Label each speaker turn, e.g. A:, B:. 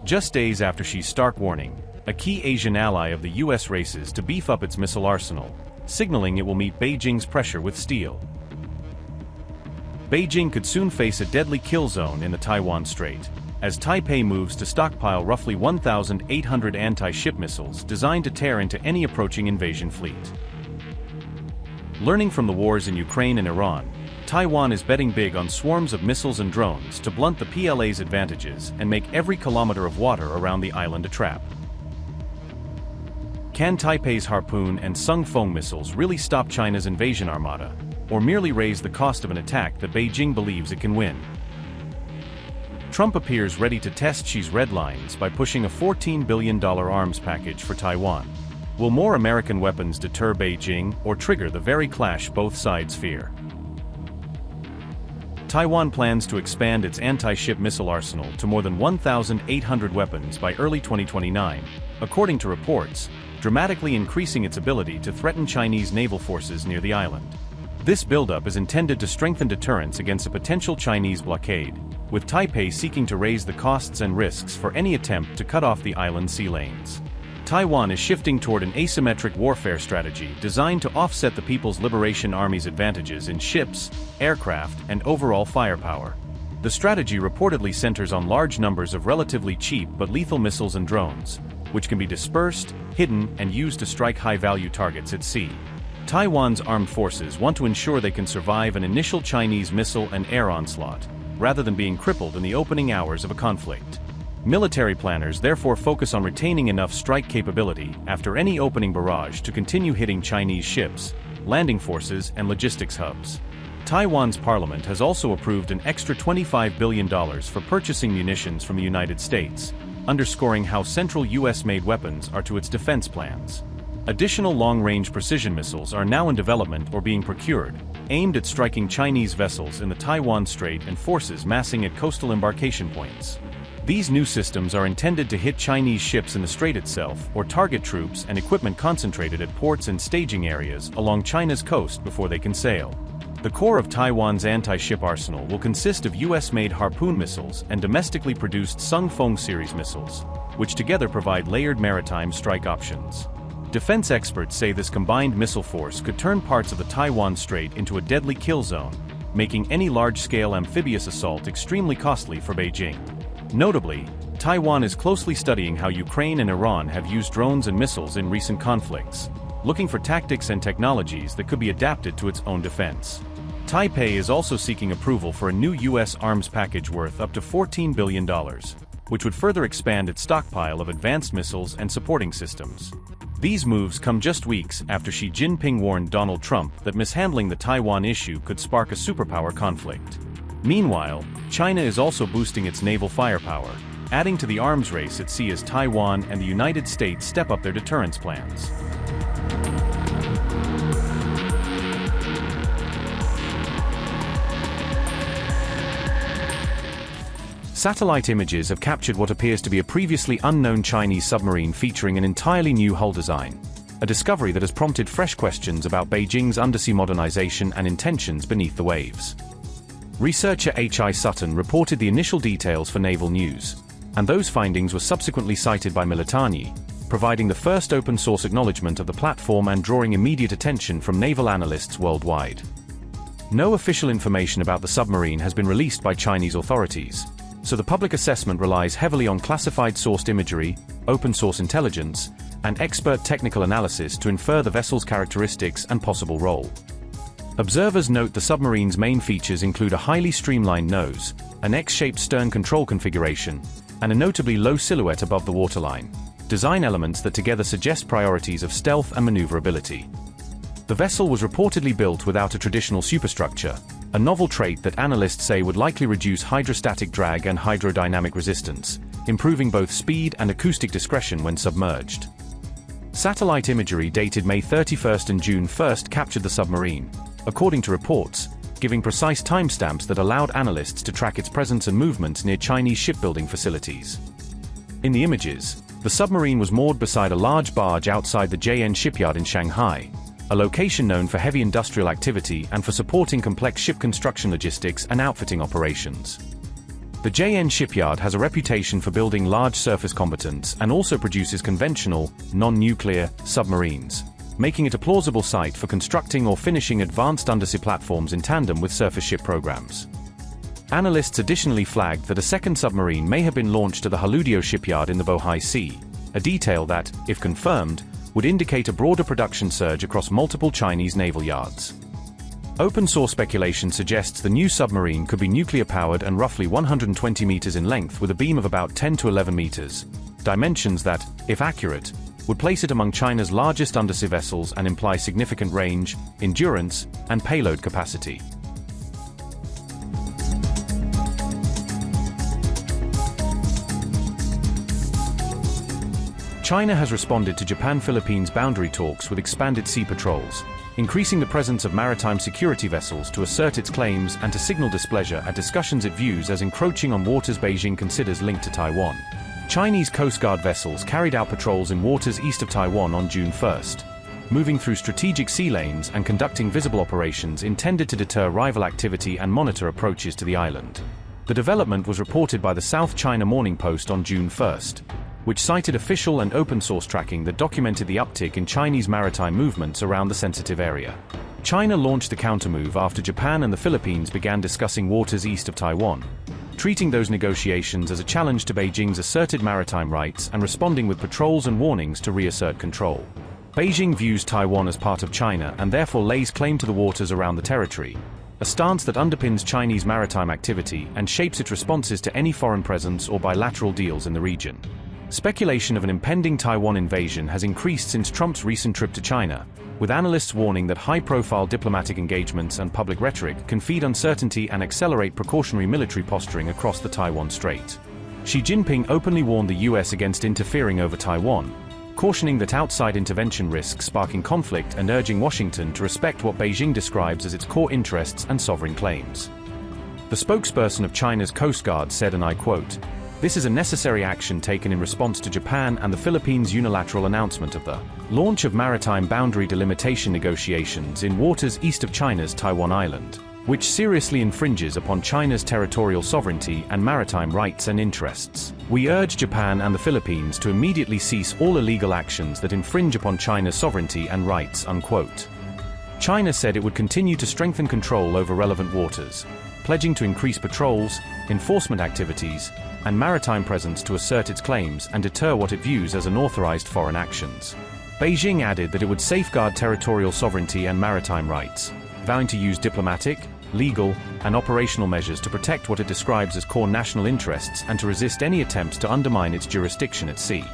A: Just days after Xi's stark warning, a key Asian ally of the US races to beef up its missile arsenal, signaling it will meet Beijing's pressure with steel. Beijing could soon face a deadly kill zone in the Taiwan Strait, as Taipei moves to stockpile roughly 1,800 anti-ship missiles designed to tear into any approaching invasion fleet. Learning from the wars in Ukraine and Iran, Taiwan is betting big on swarms of missiles and drones to blunt the PLA's advantages and make every kilometer of water around the island a trap. Can Taipei's Harpoon and Feng missiles really stop China's invasion armada, or merely raise the cost of an attack that Beijing believes it can win? Trump appears ready to test Xi's red lines by pushing a $14 billion arms package for Taiwan. Will more American weapons deter Beijing or trigger the very clash both sides fear? Taiwan plans to expand its anti-ship missile arsenal to more than 1,800 weapons by early 2029, according to reports, dramatically increasing its ability to threaten Chinese naval forces near the island. This buildup is intended to strengthen deterrence against a potential Chinese blockade, with Taipei seeking to raise the costs and risks for any attempt to cut off the island's sea lanes. Taiwan is shifting toward an asymmetric warfare strategy designed to offset the People's Liberation Army's advantages in ships, aircraft, and overall firepower. The strategy reportedly centers on large numbers of relatively cheap but lethal missiles and drones, which can be dispersed, hidden, and used to strike high-value targets at sea. Taiwan's armed forces want to ensure they can survive an initial Chinese missile and air onslaught, rather than being crippled in the opening hours of a conflict. Military planners therefore focus on retaining enough strike capability after any opening barrage to continue hitting Chinese ships, landing forces, and logistics hubs. Taiwan's parliament has also approved an extra $25 billion for purchasing munitions from the United States, underscoring how central US-made weapons are to its defense plans. Additional long-range precision missiles are now in development or being procured, aimed at striking Chinese vessels in the Taiwan Strait and forces massing at coastal embarkation points. These new systems are intended to hit Chinese ships in the strait itself or target troops and equipment concentrated at ports and staging areas along China's coast before they can sail. The core of Taiwan's anti-ship arsenal will consist of US-made Harpoon missiles and domestically produced Feng series missiles, which together provide layered maritime strike options. Defense experts say this combined missile force could turn parts of the Taiwan Strait into a deadly kill zone, making any large-scale amphibious assault extremely costly for Beijing. Notably, Taiwan is closely studying how Ukraine and Iran have used drones and missiles in recent conflicts, looking for tactics and technologies that could be adapted to its own defense. Taipei is also seeking approval for a new US arms package worth up to $14 billion, which would further expand its stockpile of advanced missiles and supporting systems. These moves come just weeks after Xi Jinping warned Donald Trump that mishandling the Taiwan issue could spark a superpower conflict. Meanwhile, China is also boosting its naval firepower, adding to the arms race at sea as Taiwan and the United States step up their deterrence plans. Satellite images have captured what appears to be a previously unknown Chinese submarine featuring an entirely new hull design, a discovery that has prompted fresh questions about Beijing's undersea modernization and intentions beneath the waves. Researcher H.I. Sutton reported the initial details for Naval News, and those findings were subsequently cited by Militani, providing the first open-source acknowledgement of the platform and drawing immediate attention from naval analysts worldwide. No official information about the submarine has been released by Chinese authorities, so the public assessment relies heavily on classified sourced imagery, open-source intelligence, and expert technical analysis to infer the vessel's characteristics and possible role. Observers note the submarine's main features include a highly streamlined nose, an X-shaped stern control configuration, and a notably low silhouette above the waterline, design elements that together suggest priorities of stealth and maneuverability. The vessel was reportedly built without a traditional superstructure, a novel trait that analysts say would likely reduce hydrostatic drag and hydrodynamic resistance, improving both speed and acoustic discretion when submerged. Satellite imagery dated May 31st and June 1st captured the submarine, according to reports, giving precise timestamps that allowed analysts to track its presence and movements near Chinese shipbuilding facilities. In the images, the submarine was moored beside a large barge outside the JN shipyard in Shanghai, a location known for heavy industrial activity and for supporting complex ship construction logistics and outfitting operations. The The JN shipyard has a reputation for building large surface combatants and also produces conventional, non-nuclear, submarines, making it a plausible site for constructing or finishing advanced undersea platforms in tandem with surface ship programs. Analysts additionally flagged that a second submarine may have been launched at the Haludio shipyard in the Bohai Sea, a detail that, if confirmed, would indicate a broader production surge across multiple Chinese naval yards. Open-source speculation suggests the new submarine could be nuclear-powered and roughly 120 meters in length with a beam of about 10 to 11 meters, dimensions that, if accurate, would place it among China's largest undersea vessels and imply significant range, endurance, and payload capacity. China has responded to Japan-Philippines boundary talks with expanded sea patrols, increasing the presence of maritime security vessels to assert its claims and to signal displeasure at discussions it views as encroaching on waters Beijing considers linked to Taiwan. Chinese Coast Guard vessels carried out patrols in waters east of Taiwan on June 1st, moving through strategic sea lanes and conducting visible operations intended to deter rival activity and monitor approaches to the island. The development was reported by the South China Morning Post on June 1st, which cited official and open-source tracking that documented the uptick in Chinese maritime movements around the sensitive area. China launched the countermove after Japan and the Philippines began discussing waters east of Taiwan, treating those negotiations as a challenge to Beijing's asserted maritime rights and responding with patrols and warnings to reassert control. Beijing views Taiwan as part of China and therefore lays claim to the waters around the territory, a stance that underpins Chinese maritime activity and shapes its responses to any foreign presence or bilateral deals in the region. Speculation of an impending Taiwan invasion has increased since Trump's recent trip to China, with analysts warning that high-profile diplomatic engagements and public rhetoric can feed uncertainty and accelerate precautionary military posturing across the Taiwan Strait. Xi Jinping openly warned the US against interfering over Taiwan, cautioning that outside intervention risks sparking conflict and urging Washington to respect what Beijing describes as its core interests and sovereign claims. The spokesperson of China's Coast Guard said, and I quote, "This is a necessary action taken in response to Japan and the Philippines' unilateral announcement of the launch of maritime boundary delimitation negotiations in waters east of China's Taiwan Island, which seriously infringes upon China's territorial sovereignty and maritime rights and interests. We urge Japan and the Philippines to immediately cease all illegal actions that infringe upon China's sovereignty and rights." Unquote. China said it would continue to strengthen control over relevant waters, pledging to increase patrols, enforcement activities, and maritime presence to assert its claims and deter what it views as unauthorized foreign actions. Beijing added that it would safeguard territorial sovereignty and maritime rights, vowing to use diplomatic, legal, and operational measures to protect what it describes as core national interests and to resist any attempts to undermine its jurisdiction at sea.